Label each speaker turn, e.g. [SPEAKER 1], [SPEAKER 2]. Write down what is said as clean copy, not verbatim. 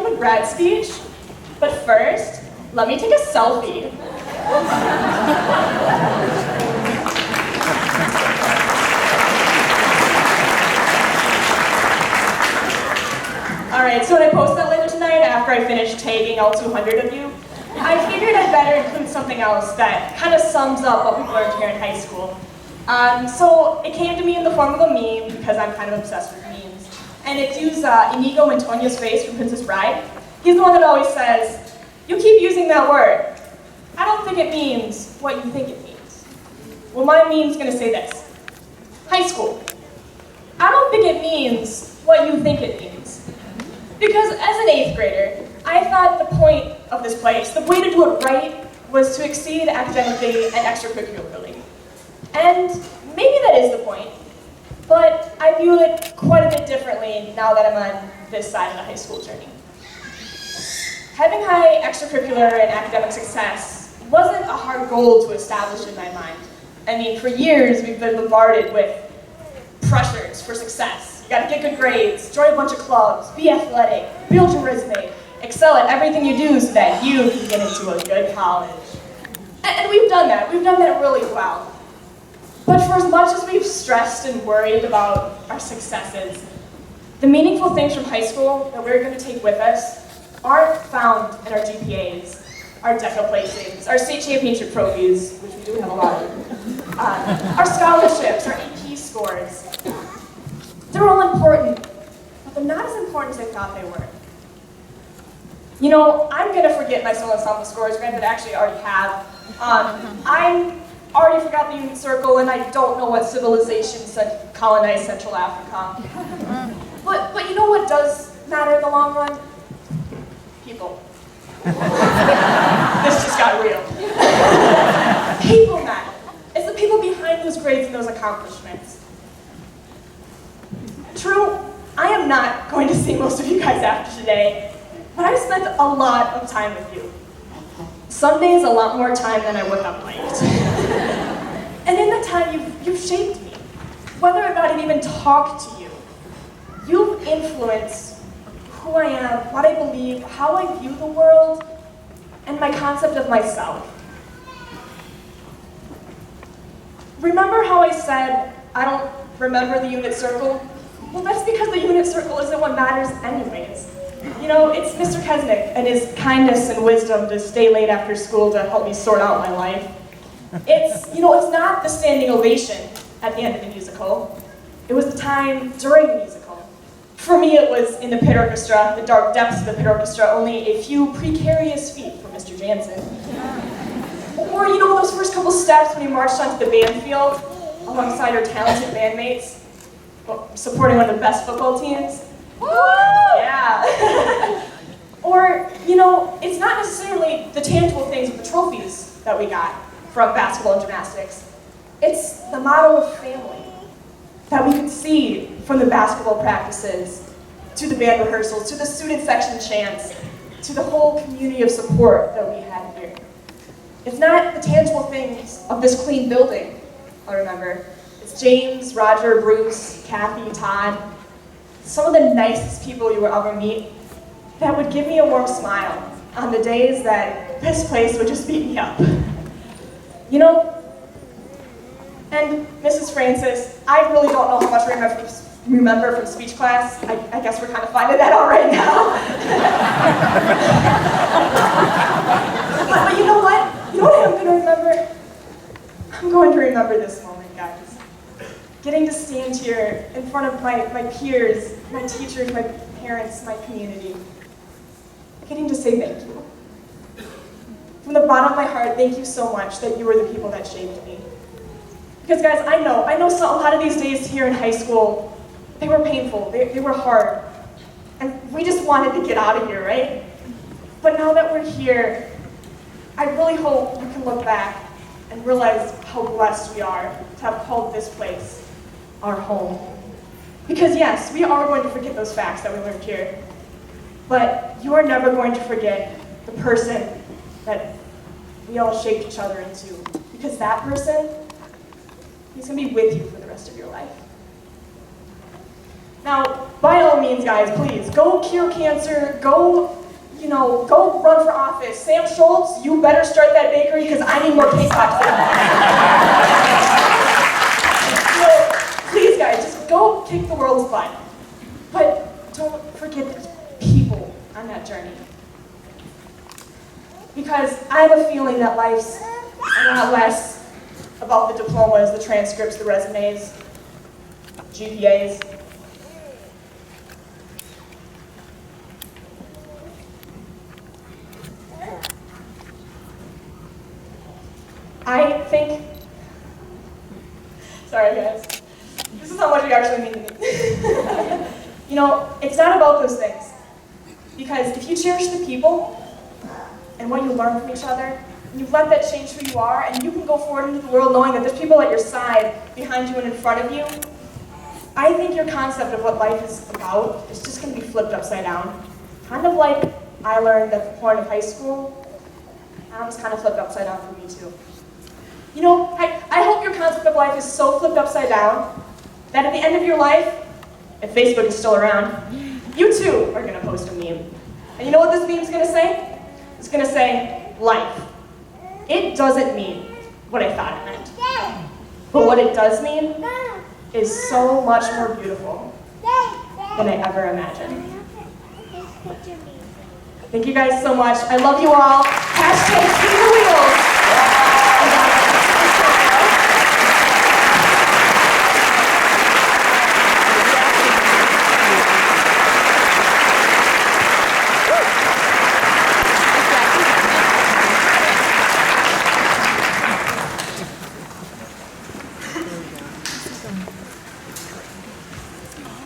[SPEAKER 1] give a grad speech, but first, let me take a selfie. Alright, so when I post that later tonight, after I finish tagging all 200 of you, I figured I'd better include something else that kind of sums up what we've learned here in high school. So it came to me in the form of a meme, because I'm kind of obsessed with memes. And it's used Inigo Antonio's face from Princess Bride. He's the one that always says, "You keep using that word. I don't think it means what you think it means." Well, my meme's gonna say this. High school. I don't think it means what you think it means. Because as an 8th grader, I thought the point of this place, the way to do it right, was to exceed academically and extracurricularly. And maybe that is the point, but I view it quite a bit differently now that I'm on this side of the high school journey. Having high extracurricular and academic success wasn't a hard goal to establish in my mind. I mean, for years we've been bombarded with pressures for success. You gotta get good grades, join a bunch of clubs, be athletic, build your resume, excel at everything you do so that you can get into a good college. And we've done that really well. But for as much as we've stressed and worried about our successes, the meaningful things from high school that we're going to take with us aren't found in our GPAs, our DECA placings, our state championship trophies, which we do have a lot of, our scholarships, our AP scores. They're all important, but they're not as important as I thought they were. You know, I'm going to forget my solo ensemble scores, granted I actually already have. I already forgot the unit circle, and I don't know what civilizations colonized Central Africa. But you know what does matter in the long run? People. This just got real. People matter. It's the people behind those grades and those accomplishments. True, I am not going to see most of you guys after today, but I've spent a lot of time with you. Some days a lot more time than I would have liked. And in that time, you've shaped me. Whether or not I've even talked to you, you've influenced who I am, what I believe, how I view the world, and my concept of myself. Remember how I said, I don't remember the unit circle? Well, that's because the unit circle isn't what matters anyways. You know, it's Mr. Kesnick and his kindness and wisdom to stay late after school to help me sort out my life. It's not the standing ovation at the end of the musical. It was the time during the musical. For me, it was in the pit orchestra, the dark depths of the pit orchestra, only a few precarious feet from Mr. Jansen. Or, those first couple steps when he marched onto the band field alongside our talented bandmates, supporting one of the best football teams. Woo! Yeah. Or, it's not necessarily the tangible things of the trophies that we got from basketball and gymnastics. It's the model of family that we could see from the basketball practices, to the band rehearsals, to the student section chants, to the whole community of support that we had here. It's not the tangible things of this clean building, I remember. It's James, Roger, Bruce, Kathy, Todd, some of the nicest people you will ever meet that would give me a warm smile on the days that this place would just beat me up. And Mrs. Francis, I really don't know how much I remember from speech class. I guess we're kind of finding that out right now. but you know what? You know what I'm going to remember? I'm going to remember this moment, guys. Getting to stand here in front of my peers, my teachers, my parents, my community. Getting to say thank you. From the bottom of my heart, thank you so much that you were the people that shaped me. Because guys, I know a lot of these days here in high school, they were painful, they were hard. And we just wanted to get out of here, right? But now that we're here, I really hope you can look back and realize how blessed we are to have called this place our home. Because yes, we are going to forget those facts that we learned here, but you are never going to forget the person that we all shaped each other into. Because that person, he's going to be with you for the rest of your life. Now, by all means, guys, please, go cure cancer, go run for office. Sam Schultz, you better start that bakery because I need more K-pop. Please, guys, just go kick the world's butt. But don't forget the people on that journey. Because I have a feeling that life's a lot less about the diplomas, the transcripts, the resumes, GPAs. I think, sorry guys, this is how much you actually mean to me. It's not about those things. Because if you cherish the people and what you learn from each other, and you let that change who you are, and you can go forward into the world knowing that there's people at your side, behind you and in front of you, I think your concept of what life is about is just going to be flipped upside down. Kind of like I learned at the point of high school, that was kind of flipped upside down for me too. I hope your concept of life is so flipped upside down that at the end of your life, if Facebook is still around, you too are going to post a meme. And you know what this meme is going to say? It's going to say, life. It doesn't mean what I thought it meant. But what it does mean is so much more beautiful than I ever imagined. Thank you guys so much. I love you all. #spin the wheels.